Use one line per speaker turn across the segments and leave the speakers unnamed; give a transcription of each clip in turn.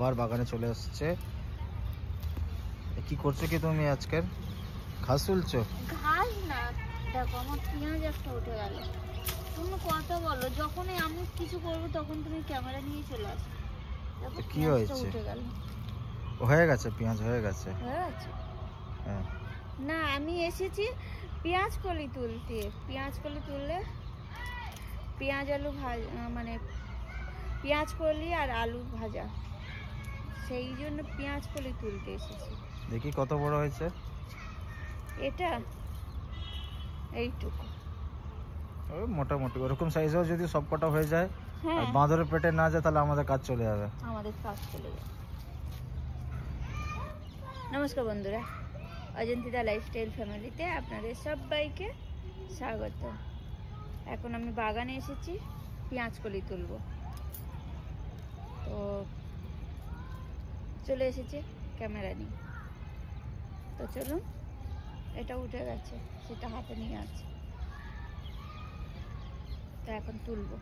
আবার বাগানে চলে আসছে। কি করছো কি তুমি আজকের? ঘাস তুলছো?
ঘাস না, দেখো আমার পেঁয়াজ একটা উঠে গেল। তুমি কথা বলো, যখনই আমি কিছু করবো তখন তুমি ক্যামেরা নিয়ে চলে আসো। দেখো
কি
পেঁয়াজটা
হয়েছে?
উঠে গেল।
হয়ে গেছে, পেঁয়াজ হয়ে গেছে।
হয়ে গেছে?
হ্যাঁ।
না, আমি এসেছি পেঁয়াজ কলি তুলতে। পেঁয়াজ কলি তুললে পেঁয়াজ আলু ভাজা, মানে পেঁয়াজ কলি আর আলু ভাজা, সেই জন্য পেঁয়াজ কলি তুলতে এসেছি।
দেখি কত বড় হয়েছে
এটা এইটুকু।
ওই মোটামুটি ওরকম সাইজেও যদি সব কটা হয়ে যায় আর
হ্যাঁ,
বাঁদরের পেটে না যায় তাহলে আমাদের কাজ চলে যাবে।
আমাদের কাজ চলে যাবে। নমস্কার বন্ধুরা, অজন্তিতা লাইফস্টাইল ফ্যামিলিতে আপনাদের সবাইকে স্বাগত। এখন আমি বাগানে এসেছি পেঁয়াজ কলি তুলব। তো চলে এসেছে ক্যামেরা নিয়ে। তো চলুন, এটা উঠে গেছে, সেটা হাতে নিয়ে আছে। তো এখন তুলবো।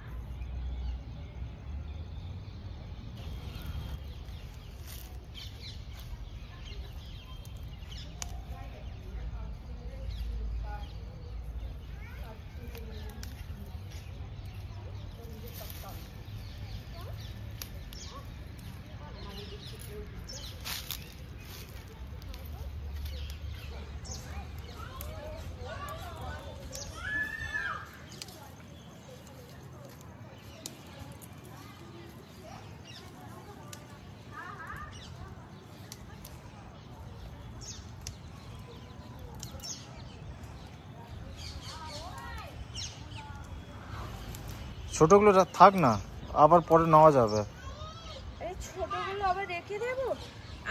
ছোটগুলো থাক না, আবার পরে নেওয়া যাবে।
এই ছোটগুলো আবার রেখে দেবো,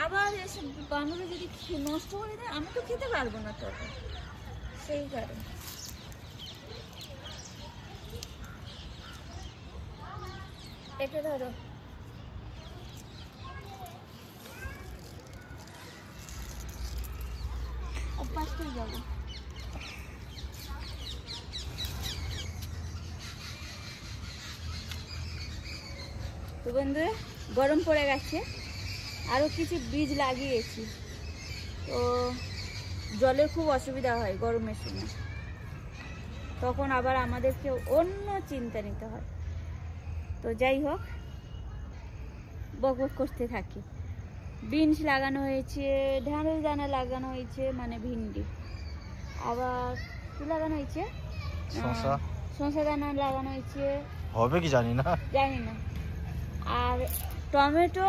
আবার এসে বান্ধবী যদি নষ্ট করে দেয় আমি তো খেতে পারবো না তখন, সেই কারণে। এটা ধরো, অভ্যাসটাই যাবো। তো বন্ধুরা, গরম পড়ে গেছে, আরও কিছু বীজ লাগিয়েছি। তো জলের খুব অসুবিধা হয় গরমের সময়, তখন আবার আমাদেরকে অন্য চিন্তা নিতে হয়। তো যাই হোক, বক বক করতে থাকি। বিনস লাগানো হয়েছে, ঢ্যাঁড়স দানা লাগানো হয়েছে, মানে ভিন্ডি। আবার কি লাগানো হয়েছে?
শসা।
শসা দানা লাগানো হয়েছে,
হবে কি জানি না।
জানি না। আর টমেটো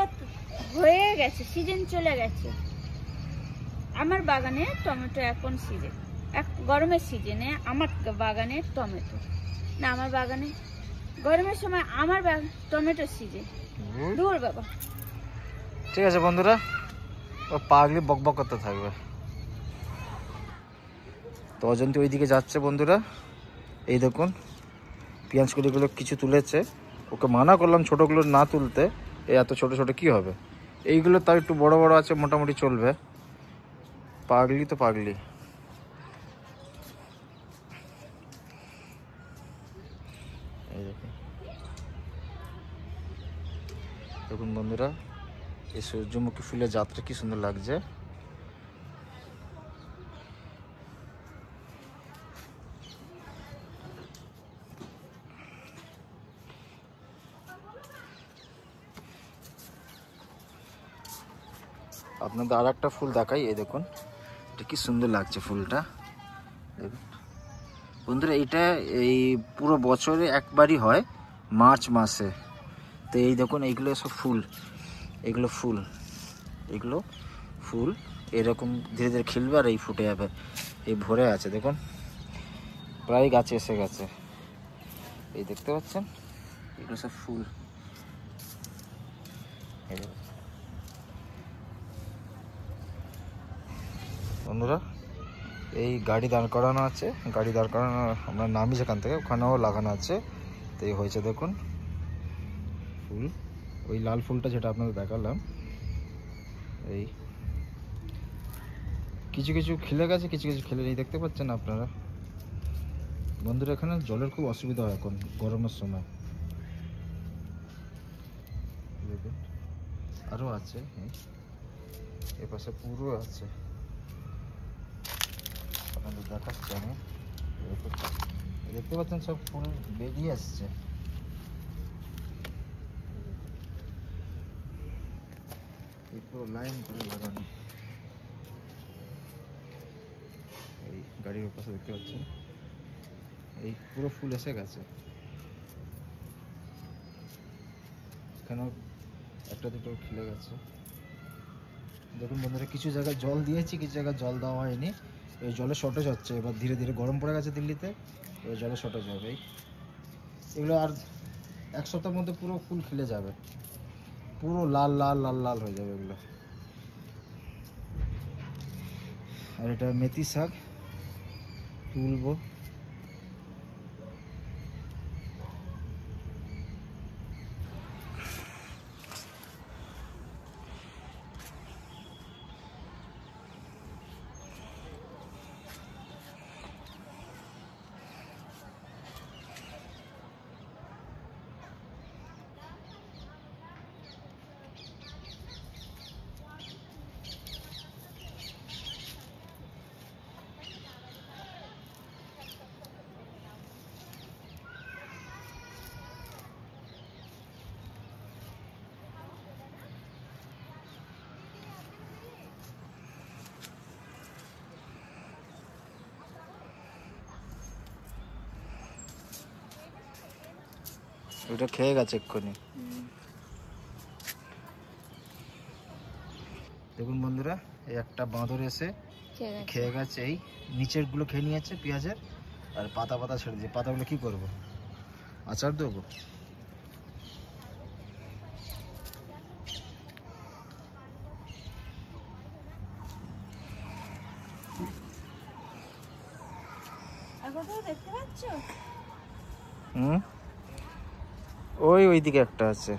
হয়ে গেছে, সিজন চলে গেছে। আমার বাগানে টমেটো এখন সিজন, গরমের সিজনে আমার বাগানে টমেটো না, আমার বাগানে গরমের সময় আমার টমেটো সিজন। দূর বাবা।
ঠিক আছে বন্ধুরা, ও পাগলি বক বক করতে থাকবে। তো অজন্তি ওইদিকে যাচ্ছে বন্ধুরা। এই দেখুন পেঁয়াজ কলিগুলো কিছু তুলেছে, ওকে মানা করলাম ছোটোগুলো না তুলতে। এই এত ছোট ছোট কি হবে, এইগুলো তাও একটু বড় বড় আছে, মোটামুটি চলবে। পাগলি তো পাগলি। এই দেখুন, দেখুন বন্ধুরা, এই সূর্যমুখী ফুলের যাত্রা কি সুন্দর লাগছে। আপনাদের আর একটা ফুল দেখাই, এই দেখুন এটা কি সুন্দর লাগছে ফুলটা। দেখুন বন্ধুরা, এটা এই পুরো বছরে একবারই হয়, মার্চ মাসে। তো এই দেখুন এইগুলো সব ফুল, এগুলো ফুল, এগুলো ফুল এরকম ধীরে ধীরে খিলবে আর এই ফুটে যাবে। এই ভরে আছে দেখুন, প্রায় গাছে এসে গেছে। এই দেখতে পাচ্ছেন, এগুলো সব ফুল। এই দেখুন বন্ধুরা, এই গাড়ি দাঁড় করানো আছে, গাড়ি দাঁড় করানো, আমরা নামি সেখান থেকে, ওখানেও লাগানো আছে। তো এই হয়েছে দেখুন ফুল, ওই লাল ফুলটা যেটা আপনাদের দেখালাম। এই কিছু কিছু খিলে গেছে, কিছু কিছু খিলে নেই, দেখতে পাচ্ছেন আপনারা বন্ধুরা। এখানে জলের খুব অসুবিধা হয় এখন গরমের সময়। দেখুন আরও আছে, এ পাশে পুরো আছে, আপনাদের দেখাচ্ছি আমি। দেখতে পাচ্ছেন সব ফুল বেরিয়ে আসছে। পুরো লাইন করে লাগানো, এই গাড়ির পাশে দেখতে পাচ্ছেন এই পুরো ফুল এসে গেছে। এখানেও একটা দুটো খেলে গেছে। দেখুন বন্ধুরা, কিছু জায়গায় জল দিয়েছি, কিছু জায়গায় জল দেওয়া হয়নি। এই জলের শর্টেজ হচ্ছে, এবার ধীরে ধীরে গরম পড়ে গেছে দিল্লিতে, এবার জলের শর্টেজ হবে। এগুলো আর এক সপ্তাহের মধ্যে পুরো ফুল খেলে যাবে, পুরো লাল লাল লাল লাল হয়ে যাবে এগুলো। আর এটা মেথি শাক তুলবো। ওটা খেয়ে গেছে এক্ষুনি। দেখুন বন্ধুরা, এই একটা বাঁদর এসে খেয়ে গেছে, এই নিচের গুলো খেয়ে নিয়েছে পেঁয়াজের, আর পাতা পাতা ছেড়ে দিয়ে। পাতাগুলো কি করব, আচার দেবো।
দেখতে পাচ্ছ?
ওইদিকে একটা আছে,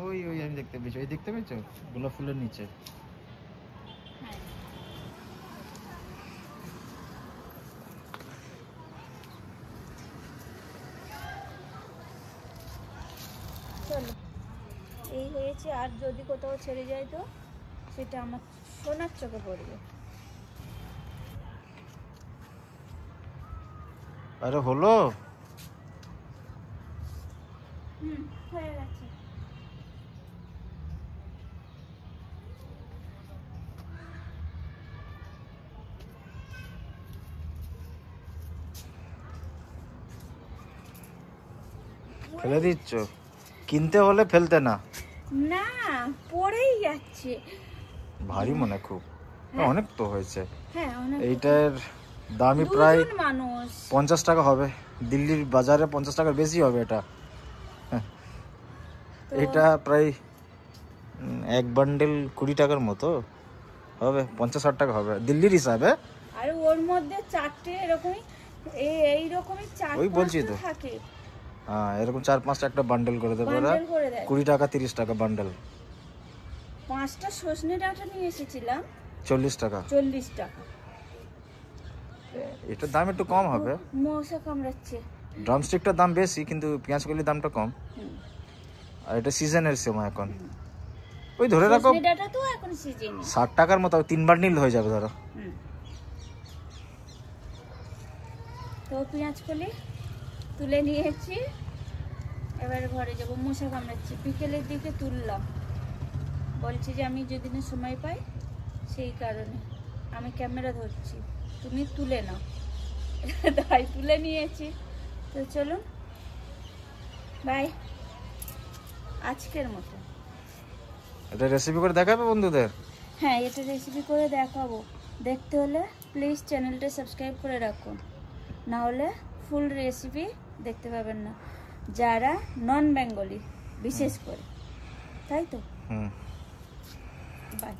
ওই আমি দেখতে পেয়েছি, ওই দেখতে পেয়েছো গোলাপ ফুলের নিচে।
চলো, এই হয়েছে। আর যদি কোথাও ছেড়ে যায় তো সেটা আমার সোনার চোখে পড়বে।
আরে হলো,
হয়ে গেছে।
ফেলে দিচ্ছ? কিনতে হলে ফেলতে না।
না, পড়েই যাচ্ছে।
ভারী মনে খুব, অনেক তো হয়েছে।
হ্যাঁ, অনেক।
এইটার দামই প্রায়
মানুষ
50 টাকা হবে, দিল্লির বাজারে 50 টাকার বেশি হবে এটা। এটা প্রায় এক বান্ডেল 20 টাকার মতো হবে, 50-60 টাকা হবে দিল্লির হিসাবে।
আর ওর মধ্যে চারটে এরকমই, এইরকমই চারটে
ওই বলছি তো
থাকে।
হ্যাঁ, এরকম 4-5টা একটা বান্ডেল করে দেবে ওরা, 20 টাকা 30 টাকা বান্ডেল।
5টা সজনে ডাঁটা নিয়ে এসেছিলাম
40 টাকা।
40 টাকা।
এটার দাম একটু কম হবে,
মশা কামড়াচ্ছে।
ড্রামস্টিকটার দাম বেশি, কিন্তু পেঁয়াজ কলির দামটা কম। আর এটা সিজনের সময় এখন, ওই ধরে রাখো
সজনে ডাঁটা তো এখন সিজন।
60 টাকার মতো 3 বান্ডিল হয়ে যাবে ধরো।
তো পেঁয়াজ কলি তুলে নিয়েছি, এবার ঘরে যাব। মশা কামড়াচ্ছে, বিকেলের দিকে তুললাম। বলছি যে আমি যেদিন সময় পাই সেই কারণে আমি ক্যামেরা ধরছি, তুমি তুলে নাও। তাই তুলে নিয়েছি। তো চলুন, বাই আজকের মতো।
এটা রেসিপি করে দেখাবে বন্ধুদের?
হ্যাঁ, এটা রেসিপি করে দেখাবো। দেখতে হলে প্লিজ চ্যানেলটা সাবস্ক্রাইব করে রাখুন, না হলে ফুল রেসিপি দেখতে পাবেন না, যারা নন বেঙ্গলি বিশেষ করে। তাই তো, বাই।